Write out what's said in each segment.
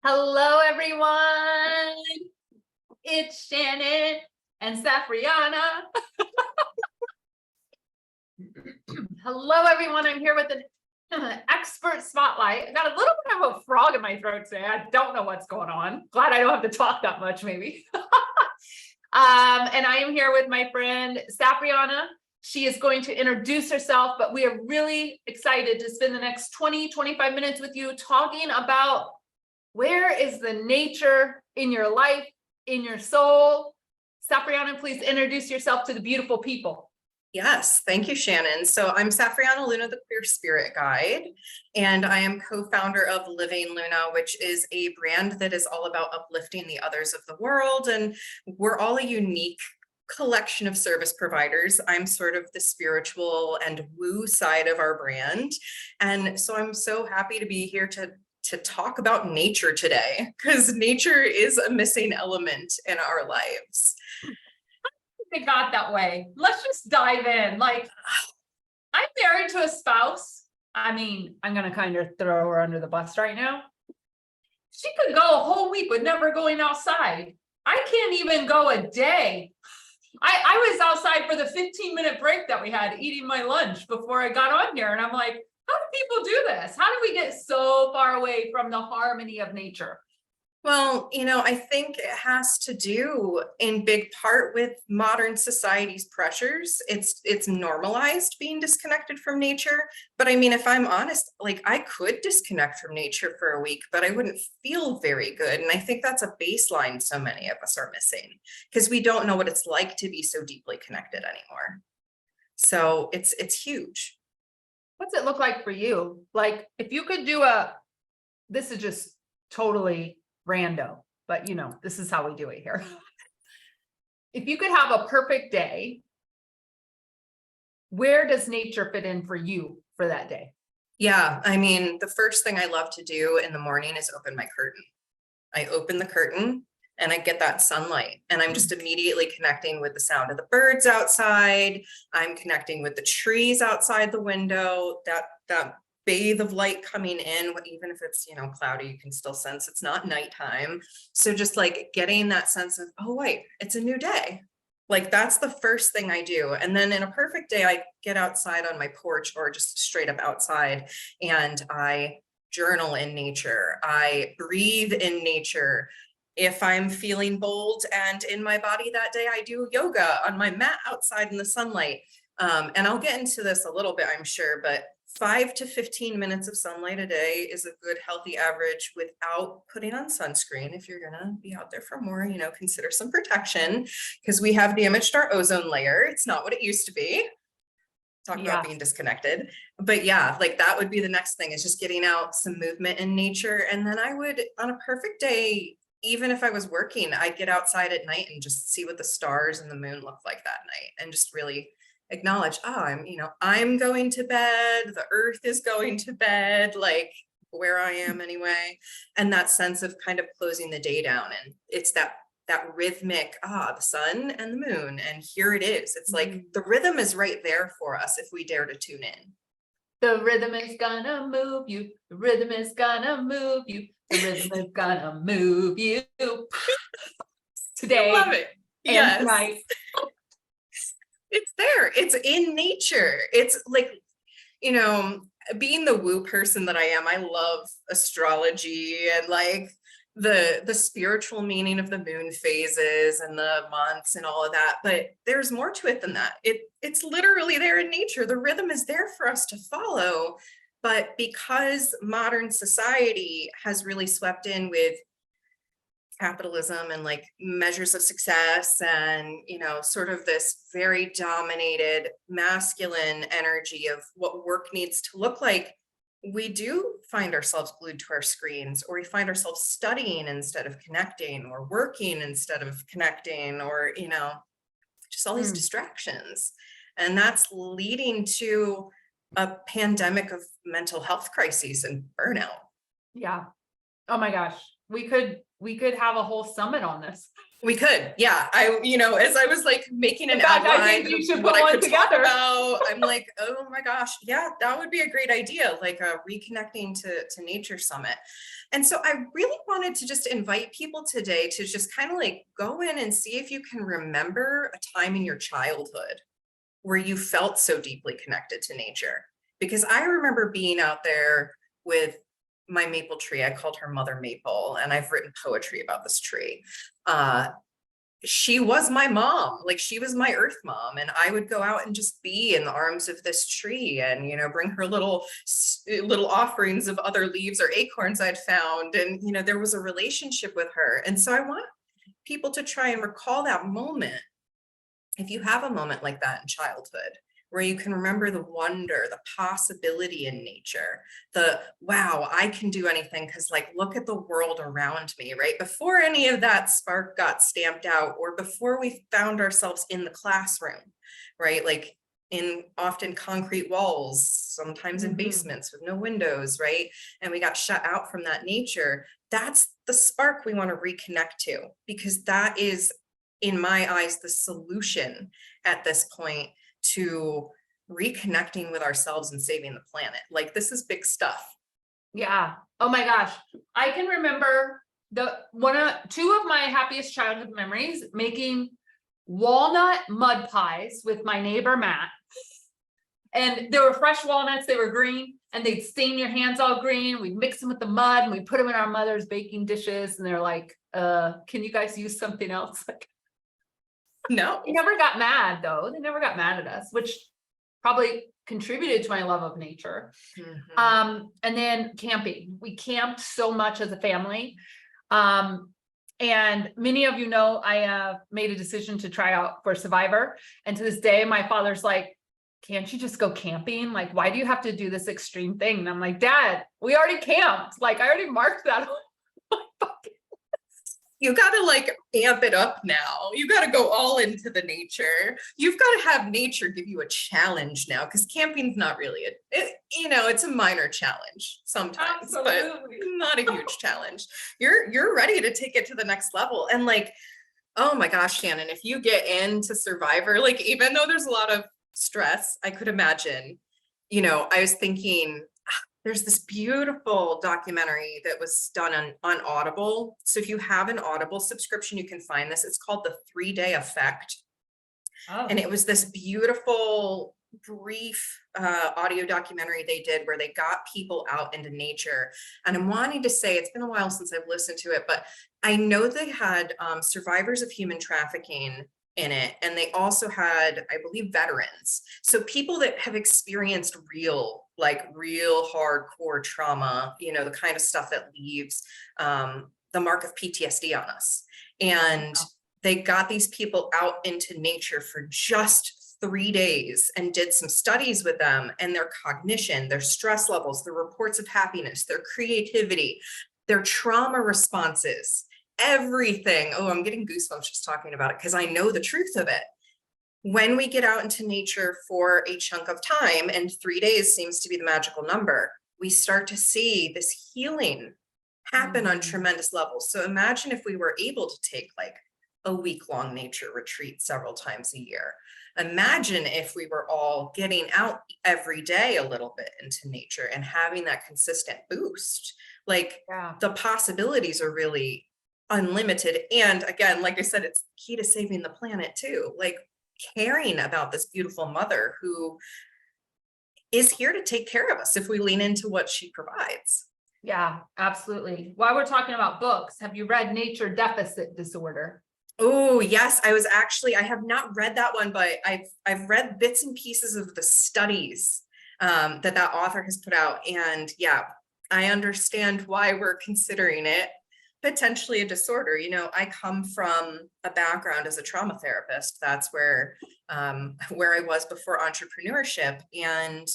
Hello, everyone. It's Shannon and Safrianna. Hello, everyone. I'm here with an expert spotlight. I got a little bit of a frog in my throat today. I don't know what's going on. Glad I don't have to talk that much, maybe. And I am here with my friend Safrianna. She is going to introduce herself, but we are really excited to spend the next 20-25 minutes with you talking about where is the nature in your life, in your soul. Safrianna, please introduce yourself to the beautiful people. Yes, thank you, Shannon. So I'm Safrianna Lughna, the Queer Spirit Guide, and I am co-founder of Living Luna, which is a brand that is all about uplifting the others of the world. And we're all a unique collection of service providers. I'm sort of the spiritual and woo side of our brand. And so I'm so happy to be here to talk about nature today, because nature is a missing element in our lives. It got that way. Let's just dive in. Like, I'm married to a spouse. I mean, I'm going to kind of throw her under the bus right now. She could go a whole week with never going outside. I can't even go a day. I was outside for the 15-minute break that we had eating my lunch before I got on here. And I'm like, how do people do this? How do we get so far away from the harmony of nature? Well, I think it has to do in big part with modern society's pressures. It's normalized being disconnected from nature. But I mean, if I'm honest, like I could disconnect from nature for a week, but I wouldn't feel very good. And I think that's a baseline so many of us are missing, because we don't know what it's like to be so deeply connected anymore. So it's huge. What's it look like for you? Like, if you could do this is just totally rando, but this is how we do it here. If you could have a perfect day, where does nature fit in for you for that day? Yeah, I mean, the first thing I love to do in the morning is open my curtain. I open the curtain and I get that sunlight, and I'm just immediately connecting with the sound of the birds outside. I'm connecting with the trees outside the window, that bathe of light coming in, even if it's, cloudy, you can still sense it's not nighttime. So just like getting that sense of, oh, wait, it's a new day. Like that's the first thing I do. And then in a perfect day, I get outside on my porch or just straight up outside, and I journal in nature. I breathe in nature. If I'm feeling bold and in my body that day, I do yoga on my mat outside in the sunlight. And I'll get into this a little bit, I'm sure, but 5 to 15 minutes of sunlight a day is a good, healthy average without putting on sunscreen. If you're gonna be out there for more, consider some protection, because we have damaged our ozone layer. It's not what it used to be. Talk about being disconnected. But yeah, like that would be the next thing, is just getting out some movement in nature. And then I would, on a perfect day, even if I was working, I'd get outside at night and just see what the stars and the moon look like that night, and just really acknowledge, I'm going to bed, the earth is going to bed, like where I am anyway. And that sense of kind of closing the day down. And it's that rhythmic, the sun and the moon, and here it is. It's like the rhythm is right there for us if we dare to tune in. The rhythm is gonna move you. The rhythm is gonna move you. The rhythm is gonna move you. Today. I love it. Yes. Tonight. It's there. It's in nature. It's like, being the woo person that I am, I love astrology and like the spiritual meaning of the moon phases and the months and all of that. But there's more to it than that. It's literally there in nature. The rhythm is there for us to follow. But because modern society has really swept in with capitalism and like measures of success and sort of this very dominated masculine energy of what work needs to look like, we do find ourselves glued to our screens, or we find ourselves studying instead of connecting, or working instead of connecting, or just all these distractions. And that's leading to a pandemic of mental health crises and burnout. Yeah. Oh my gosh. We could we could have a whole summit on this. We could, yeah. As I was like making an In fact, I outline think you of should what put I one could talk together. about, I'm like, oh my gosh, yeah, that would be a great idea, like a reconnecting to nature summit. And so I really wanted to just invite people today to just kind of like go in and see if you can remember a time in your childhood where you felt so deeply connected to nature. Because I remember being out there with my maple tree. I called her Mother Maple, and I've written poetry about this tree. She was my mom, like she was my earth mom, and I would go out and just be in the arms of this tree and bring her little offerings of other leaves or acorns I'd found, and there was a relationship with her. And so I want people to try and recall that moment. If you have a moment like that in childhood, where you can remember the wonder, the possibility in nature, the wow, I can do anything because like, look at the world around me, right? Before any of that spark got stamped out, or before we found ourselves in the classroom, right? Like in often concrete walls, sometimes in basements with no windows, right? And we got shut out from that nature. That's the spark we want to reconnect to, because that is, in my eyes, the solution at this point to reconnecting with ourselves and saving the planet. Like, this is big stuff. Yeah. Oh my gosh. I can remember two of my happiest childhood memories, making walnut mud pies with my neighbor Matt. And there were fresh walnuts, they were green, and they'd stain your hands all green. We'd mix them with the mud and we put them in our mother's baking dishes. And they're like, can you guys use something else? Like, no, they never got mad though. They never got mad at us, which probably contributed to my love of nature. And then camping. We camped so much as a family. And many of you know, I made a decision to try out for Survivor. And to this day, my father's like, can't you just go camping? Like, why do you have to do this extreme thing? And I'm like, Dad, we already camped. Like, I already marked that. You got to like amp it up now. You got to go all into the nature. You've got to have nature give you a challenge now, because camping's not really it's a minor challenge sometimes. Absolutely. But not a huge challenge. You're ready to take it to the next level. And like, oh my gosh, Shannon, if you get into Survivor, like, even though there's a lot of stress, I could imagine, I was thinking, there's this beautiful documentary that was done on Audible. So if you have an Audible subscription, you can find this. It's called The 3-Day Effect. Oh. And it was this beautiful, brief audio documentary they did where they got people out into nature. And I'm wanting to say, it's been a while since I've listened to it, but I know they had survivors of human trafficking in it. And they also had, I believe, veterans. So people that have experienced real hardcore trauma, the kind of stuff that leaves the mark of PTSD on us. And they got these people out into nature for just 3 days and did some studies with them, and their cognition, their stress levels, their reports of happiness, their creativity, their trauma responses, everything. Oh, I'm getting goosebumps just talking about it, because I know the truth of it. When we get out into nature for a chunk of time, and 3 days seems to be the magical number, we start to see this healing happen on tremendous levels. So imagine if we were able to take like a week-long nature retreat several times a year. Imagine if we were all getting out every day a little bit into nature and having that consistent boost. Like, the possibilities are really unlimited. And again, like I said, it's key to saving the planet too. Like, caring about this beautiful mother who is here to take care of us if we lean into what she provides. Yeah, absolutely. While we're talking about books, have you read Nature Deficit Disorder? Oh, yes. I have not read that one, but I've read bits and pieces of the studies that author has put out. And yeah, I understand why we're considering it potentially a disorder. I come from a background as a trauma therapist. That's where I was before entrepreneurship. And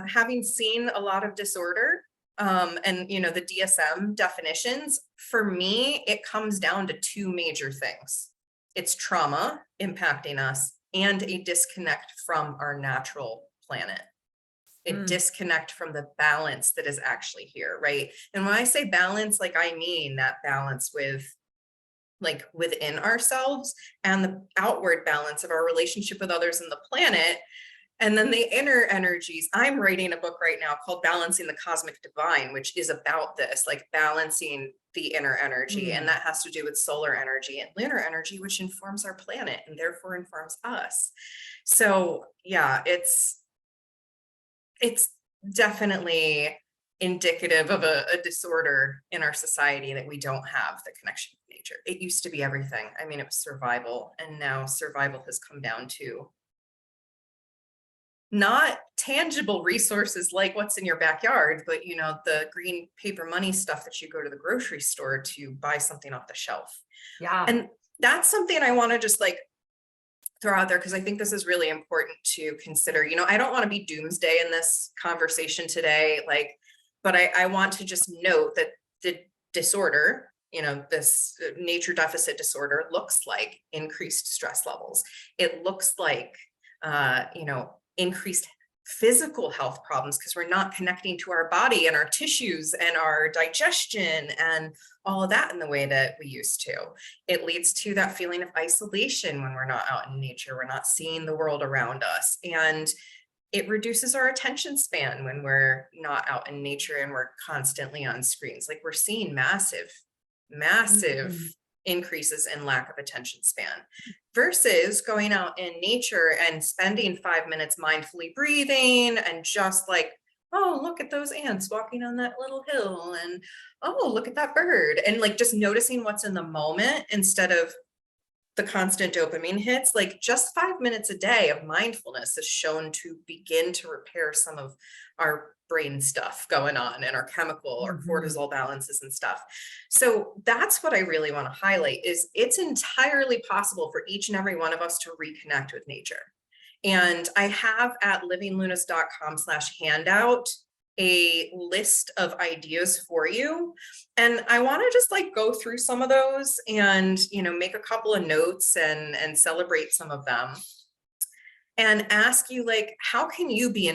having seen a lot of disorder and the DSM definitions, for me, it comes down to two major things. It's trauma impacting us and a disconnect from our natural planet. disconnect from the balance that is actually here, right? And when I say balance, like I mean that balance with like within ourselves and the outward balance of our relationship with others and the planet. And then the inner energies. I'm writing a book right now called Balancing the Cosmic Divine, which is about this, like balancing the inner energy. And that has to do with solar energy and lunar energy, which informs our planet and therefore informs us. So yeah, it's definitely indicative of a disorder in our society that we don't have the connection with nature. It used to be everything. I mean, it was survival, and now survival has come down to not tangible resources like what's in your backyard, but you know, the green paper money stuff that you go to the grocery store to buy something off the shelf. Yeah. And that's something I want to just like throw out there, because I think this is really important to consider. You know, I don't want to be doomsday in this conversation today, like, but I want to just note that the disorder, you know, this nature deficit disorder looks like increased stress levels. It looks like, you know, increased physical health problems because we're not connecting to our body and our tissues and our digestion and all of that in the way that we used to. It leads to that feeling of isolation when we're not out in nature, we're not seeing the world around us. And it reduces our attention span when we're not out in nature and we're constantly on screens. Like we're seeing massive increases in lack of attention span versus going out in nature and spending 5 minutes mindfully breathing and just like, oh, look at those ants walking on that little hill, and oh, look at that bird, and like just noticing what's in the moment instead of the constant dopamine hits. Like just 5 minutes a day of mindfulness is shown to begin to repair some of our brain stuff going on and our chemical or cortisol balances and stuff. So that's what I really want to highlight, is it's entirely possible for each and every one of us to reconnect with nature. And I have at livinglunas.com/handout a list of ideas for you. And I want to just like go through some of those and, you know, make a couple of notes and celebrate some of them and ask you, like, how can you be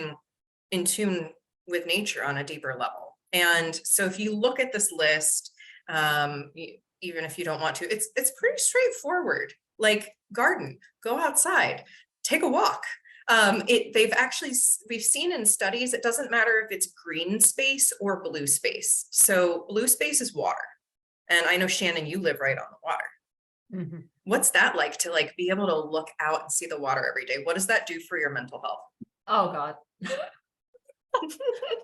in tune with nature on a deeper level? And so if you look at this list, even if you don't want to, it's pretty straightforward. Like garden, go outside, take a walk. We've seen in studies, it doesn't matter if it's green space or blue space. So blue space is water. And I know, Shannon, you live right on the water. What's that like to like be able to look out and see the water every day? What does that do for your mental health? Oh God.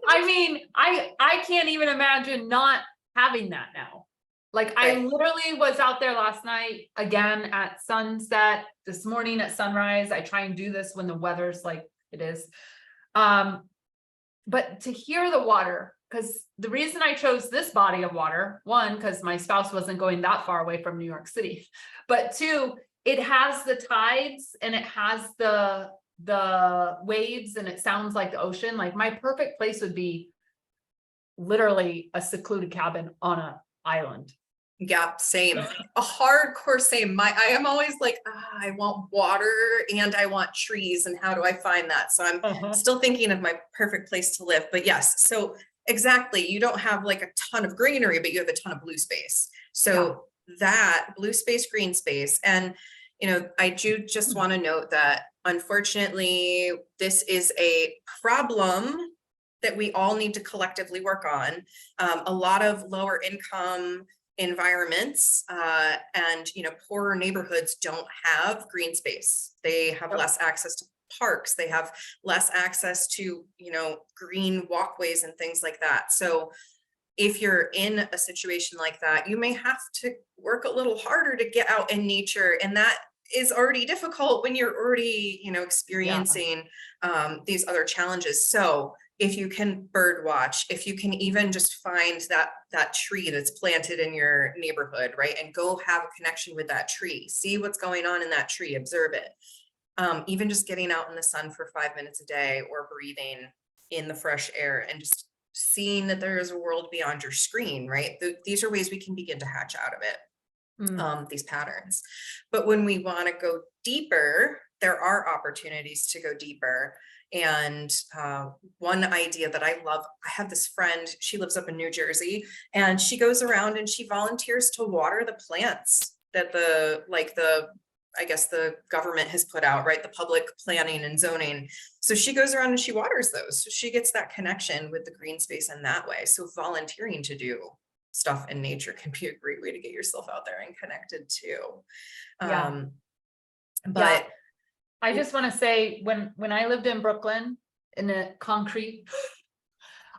I mean, I can't even imagine not having that now. Like I literally was out there last night again at sunset, this morning at sunrise. I try and do this when the weather's like it is. But to hear the water, because the reason I chose this body of water, one, because my spouse wasn't going that far away from New York City, but two, it has the tides and it has the waves and it sounds like the ocean. Like my perfect place would be literally a secluded cabin on an island. Yeah, same. A hardcore same. I am always like, I want water and I want trees, and how do I find that? So I'm still thinking of my perfect place to live. But yes, so exactly, you don't have like a ton of greenery, but you have a ton of blue space. So that blue space, green space. And you know, I do just want to note that unfortunately, this is a problem that we all need to collectively work on. A lot of lower income environments and, you know, poorer neighborhoods don't have green space. They have less access to parks. They have less access to, you know, green walkways and things like that. So if you're in a situation like that, you may have to work a little harder to get out in nature. And that is already difficult when you're already, you know, experiencing these other challenges. So if you can bird watch, if you can even just find that tree that's planted in your neighborhood, right? And go have a connection with that tree, see what's going on in that tree, observe it. Even just getting out in the sun for 5 minutes a day or breathing in the fresh air and just seeing that there is a world beyond your screen, right? These are ways we can begin to hatch out of it, these patterns. But when we want to go deeper, there are opportunities to go deeper. And one idea that I love, I have this friend, she lives up in New Jersey, and she goes around and she volunteers to water the plants that I guess the government has put out, right? The public planning and zoning. So she goes around and she waters those. So she gets that connection with the green space in that way. So volunteering to do stuff in nature can be a great way to get yourself out there and connected too. Yeah. But I just want to say, when I lived in Brooklyn in the concrete,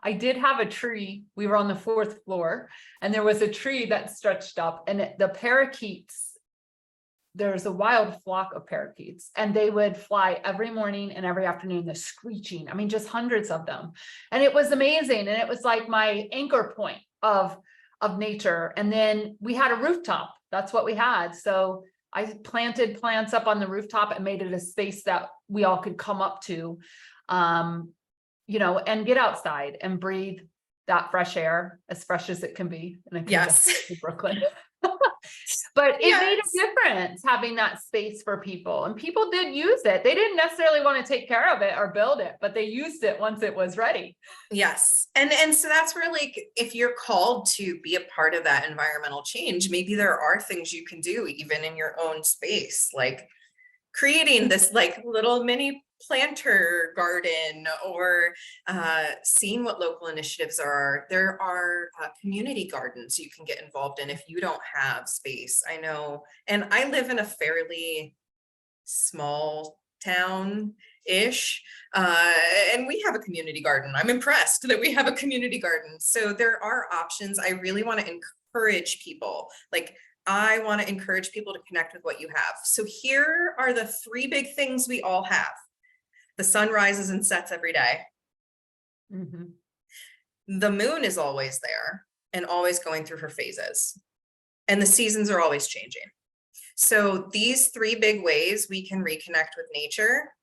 I did have a tree. We were on the 4th floor, and there was a tree that stretched up, and the parakeets, there's a wild flock of parakeets, and they would fly every morning and every afternoon, the screeching, I mean, just hundreds of them. And it was amazing. And it was like my anchor point of nature. And then we had a rooftop. That's what we had. So I planted plants up on the rooftop and made it a space that we all could come up to, you know, and get outside and breathe that fresh air, as fresh as it can be. And I can to Brooklyn. But it made a difference having that space for people, and people did use it. They didn't necessarily want to take care of it or build it, but they used it once it was ready. Yes. And so that's where, like, if you're called to be a part of that environmental change, maybe there are things you can do even in your own space, like creating this like little mini planter garden, or seeing what local initiatives are. There are community gardens you can get involved in if you don't have space. I know, and I live in a fairly small town-ish, and we have a community garden. I'm impressed that we have a community garden. So there are options. I really want to encourage people, like, I want to encourage people to connect with what you have. So here are the 3 big things we all have. The sun rises and sets every day. The moon is always there and always going through her phases. And the seasons are always changing. So these 3 big ways we can reconnect with nature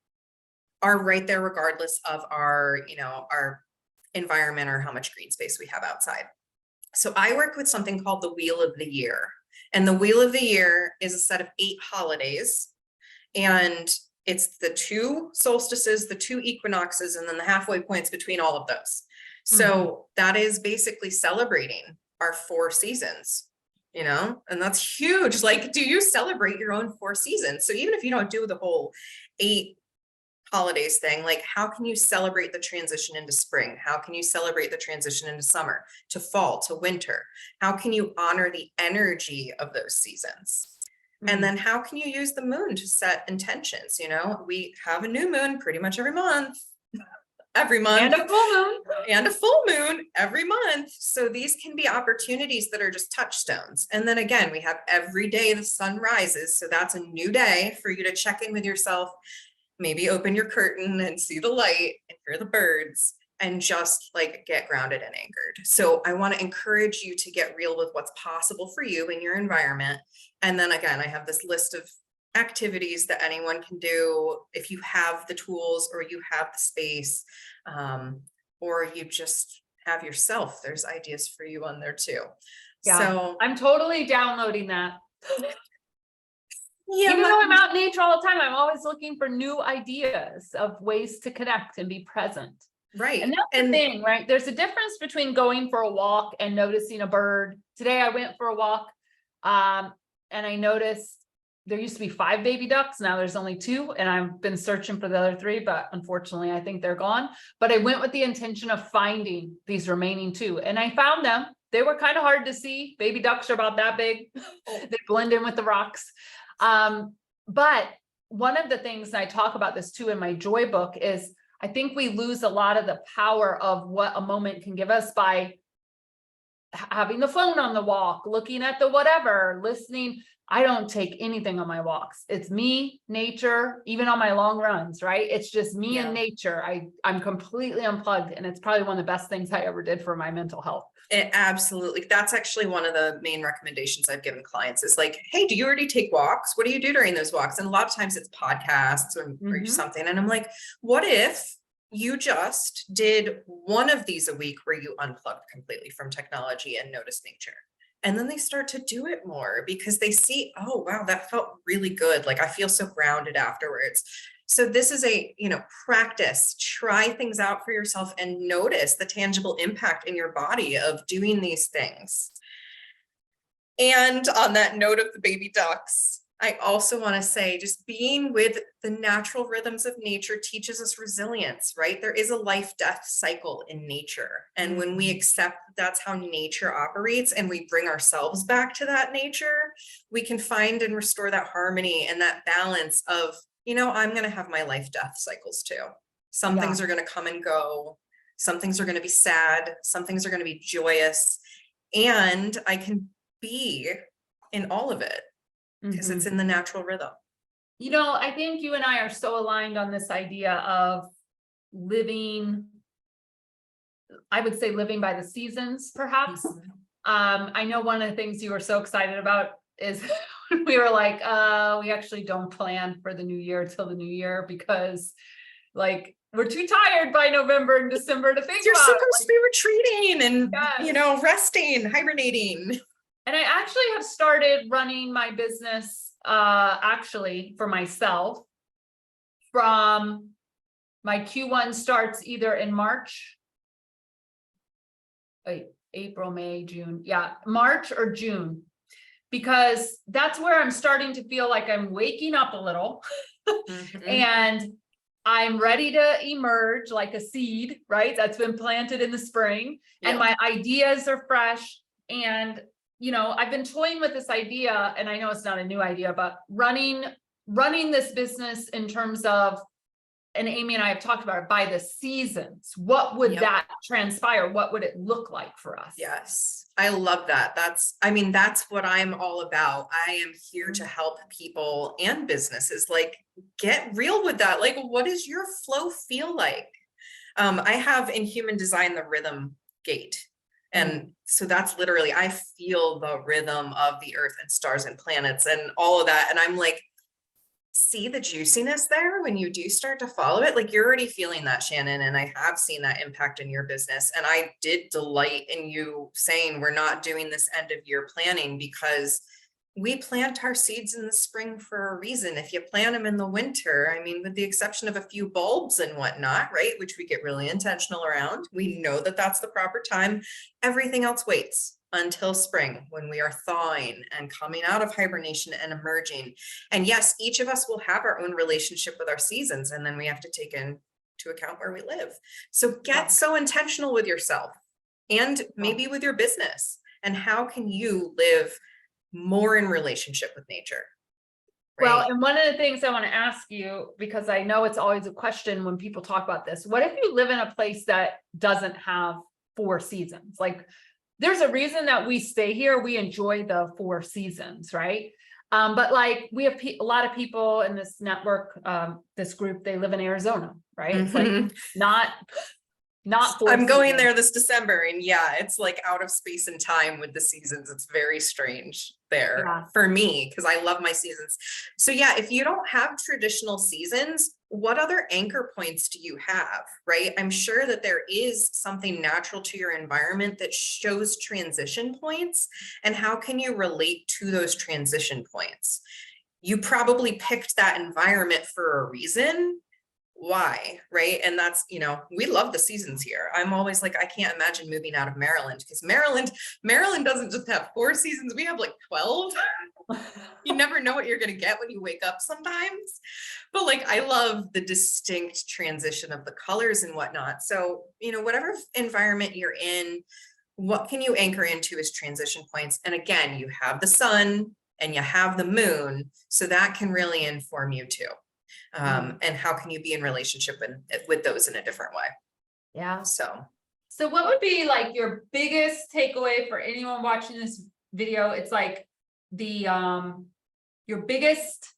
are right there, regardless of our, you know, our environment or how much green space we have outside. So I work with something called the Wheel of the Year. And the Wheel of the Year is a set of 8 holidays. And it's the 2 solstices, the 2 equinoxes, and then the halfway points between all of those. So that is basically celebrating our 4 seasons, you know, and that's huge. Like, do you celebrate your own 4 seasons? So even if you don't do the whole 8 holidays thing, like, how can you celebrate the transition into spring? How can you celebrate the transition into summer, to fall, to winter? How can you honor the energy of those seasons? And then how can you use the moon to set intentions? You know, we have a new moon pretty much every month, and a full moon, and a full moon every month. So these can be opportunities that are just touchstones. And then again, we have every day the sun rises. So that's a new day for you to check in with yourself, maybe open your curtain and see the light and hear the birds, and just like get grounded and anchored. So I want to encourage you to get real with what's possible for you in your environment. And then again, I have this list of activities that anyone can do if you have the tools, or you have the space, or you just have yourself. There's ideas for you on there too. Yeah, so I'm totally downloading that. Yeah, even though I'm out in nature all the time, I'm always looking for new ideas of ways to connect and be present. Right. And that's the thing, right? There's a difference between going for a walk and noticing a bird. Today I went for a walk, and I noticed there used to be 5 baby ducks. Now there's only 2, and I've been searching for the other 3, but unfortunately I think they're gone. But I went with the intention of finding these remaining 2, and I found them. They were kind of hard to see. Baby ducks are about that big. They blend in with the rocks. But one of the things, and I talk about this too in my joy book, is I think we lose a lot of the power of what a moment can give us by having the phone on the walk, looking at the whatever, listening. I don't take anything on my walks. It's me, nature, even on my long runs, right? It's just me and nature. I'm completely unplugged, and it's probably one of the best things I ever did for my mental health. It absolutely. That's actually one of the main recommendations I've given clients is like, hey, do you already take walks? What do you do during those walks? And a lot of times it's podcasts or something. And I'm like, what if you just did one of these a week where you unplugged completely from technology and noticed nature? And then they start to do it more because they see, oh, wow, that felt really good. Like, I feel so grounded afterwards. So this is a, practice, try things out for yourself and notice the tangible impact in your body of doing these things. And on that note of the baby ducks, I also want to say just being with the natural rhythms of nature teaches us resilience, right? There is a life-death cycle in nature. And when we accept that's how nature operates and we bring ourselves back to that nature, we can find and restore that harmony and that balance of, I'm going to have my life-death cycles too. Some things are going to come and go. Some things are going to be sad. Some things are going to be joyous. And I can be in all of it because it's in the natural rhythm. I think you and I are so aligned on this idea of living, I would say living by the seasons, perhaps. I know one of the things you were so excited about is we were like, we actually don't plan for the new year till the new year because we're too tired by November and December to think You're about supposed to be retreating and, Yes. resting, hibernating. And I actually have started running my business, actually for myself from my Q1 starts either in March, April, May, June. Yeah, March or June, because that's where I'm starting to feel like I'm waking up a little and I'm ready to emerge like a seed, right? That's been planted in the spring and my ideas are fresh. And I've been toying with this idea, and I know it's not a new idea, but running this business in terms of, and Amy and I have talked about it, by the seasons. What would that transpire? What would it look like for us? Yes, I love that. That's what I'm all about. I am here to help people and businesses get real with that. What does your flow feel like? I have in human design the rhythm gate. And so that's literally, I feel the rhythm of the earth and stars and planets and all of that. And I'm like, see the juiciness there when you do start to follow it. You're already feeling that, Shannon, and I have seen that impact in your business. And I did delight in you saying we're not doing this end of year planning because we plant our seeds in the spring for a reason. If you plant them in the winter, with the exception of a few bulbs and whatnot, right, which we get really intentional around, we know that that's the proper time. Everything else waits until spring when we are thawing and coming out of hibernation and emerging. And yes, each of us will have our own relationship with our seasons, and then we have to take into account where we live. So get so intentional with yourself and maybe with your business, and how can you live more in relationship with nature? Right? Well, and one of the things I want to ask you, because I know it's always a question when people talk about this, what if you live in a place that doesn't have 4 seasons? There's a reason that we stay here. We enjoy the 4 seasons, right? But we have a lot of people in this network, this group, they live in Arizona, right? It's not 4 I'm going seasons. there this December, and it's out of space and time with the seasons. It's very strange there for me because I love my seasons. So if you don't have traditional seasons, what other anchor points do you have, right? I'm sure that there is something natural to your environment that shows transition points, and how can you relate to those transition points? You probably picked that environment for a reason. Why, right? And that's, we love the seasons here. I'm always like, I can't imagine moving out of Maryland because Maryland doesn't just have 4 seasons. We have 12. You never know what you're going to get when you wake up sometimes. But I love the distinct transition of the colors and whatnot. So, whatever environment you're in, what can you anchor into as transition points? And again, you have the sun and you have the moon. So that can really inform you too. And how can you be in relationship with those in a different way? Yeah. So what would be your biggest takeaway for anyone watching this video? It's your biggest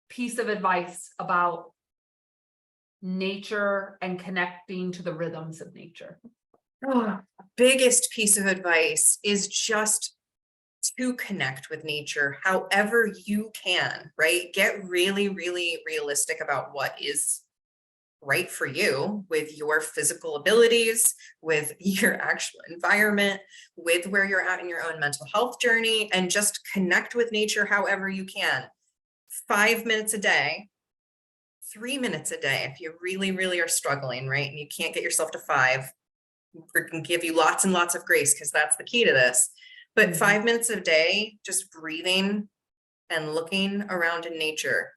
piece of advice about nature and connecting to the rhythms of nature. Biggest piece of advice is just to connect with nature however you can, right? Get really, really realistic about what is right for you with your physical abilities, with your actual environment, with where you're at in your own mental health journey, and just connect with nature however you can. 5 minutes a day, 3 minutes a day. If you really, really are struggling, right? And you can't get yourself to 5, we're going to give you lots and lots of grace because that's the key to this. But 5 minutes a day, just breathing and looking around in nature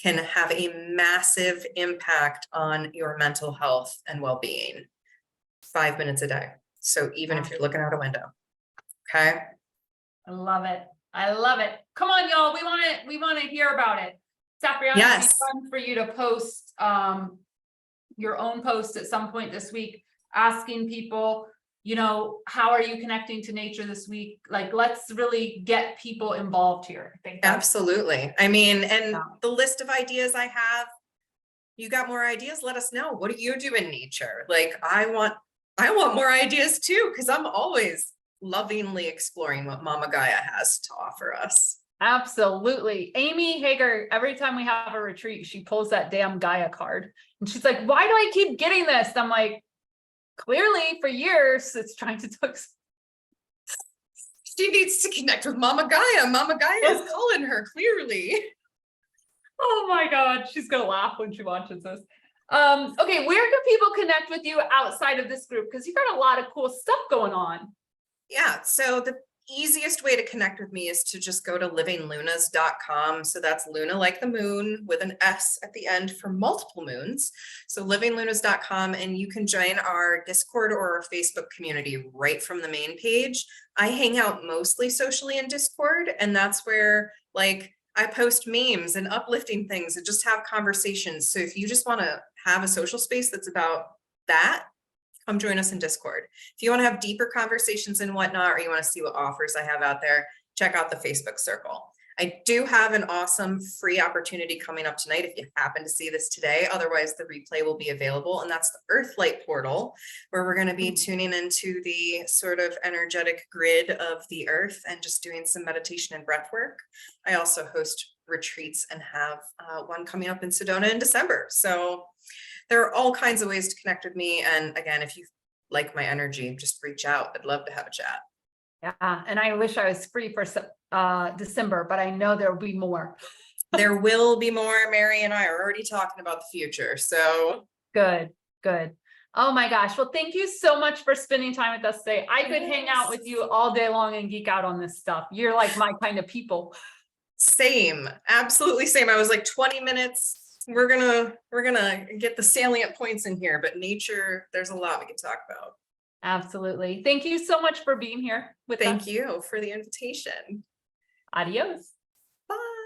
can have a massive impact on your mental health and well-being. 5 minutes a day. So even if you're looking out a window, okay? I love it. I love it. Come on, y'all. We want to hear about it. Safrianna, it'd be fun for you to post your own post at some point this week, asking people, you know, how are you connecting to nature this week? Like, let's really get people involved here. I think absolutely. I mean, and the list of ideas I have, you got more ideas? Let us know. What do you do in nature? Like, I want more ideas too, because I'm always lovingly exploring what Mama Gaia has to offer us. Absolutely. Amy Hager, every time we have a retreat, she pulls that damn Gaia card and she's like, why do I keep getting this? And I'm like, clearly for years it's trying to talk. She needs to connect with Mama Gaia. Mama Gaia is calling her, clearly. Oh my God, she's gonna laugh when she watches this. Okay, where can people connect with you outside of this group? Because you've got a lot of cool stuff going on. Yeah, so the easiest way to connect with me is to just go to livinglunas.com. So that's Luna like the moon with an S at the end for multiple moons. So livinglunas.com, and you can join our Discord or our Facebook community right from the main page. I hang out mostly socially in Discord, and that's where like I post memes and uplifting things and just have conversations. So if you just want to have a social space that's about that, come join us in Discord. If you want to have deeper conversations and whatnot, or you want to see what offers I have out there, check out the Facebook circle. I do have an awesome free opportunity coming up tonight if you happen to see this today. Otherwise, the replay will be available, and that's the Earthlight portal, where we're going to be tuning into the sort of energetic grid of the earth and just doing some meditation and breath work. I also host retreats and have one coming up in Sedona in December. So there are all kinds of ways to connect with me. And again, if you like my energy, just reach out. I'd love to have a chat. Yeah, and I wish I was free for December, but I know there'll be more. There will be more. Mary and I are already talking about the future. So good. Oh my gosh. Well, thank you so much for spending time with us today. I could hang out with you all day long and geek out on this stuff. You're like my kind of people. Same, absolutely same. I was like 20 minutes. We're gonna get the salient points in here, but nature, there's a lot we can talk about. Absolutely. Thank you so much for being here with us. Thank you for the invitation. Adios. Bye.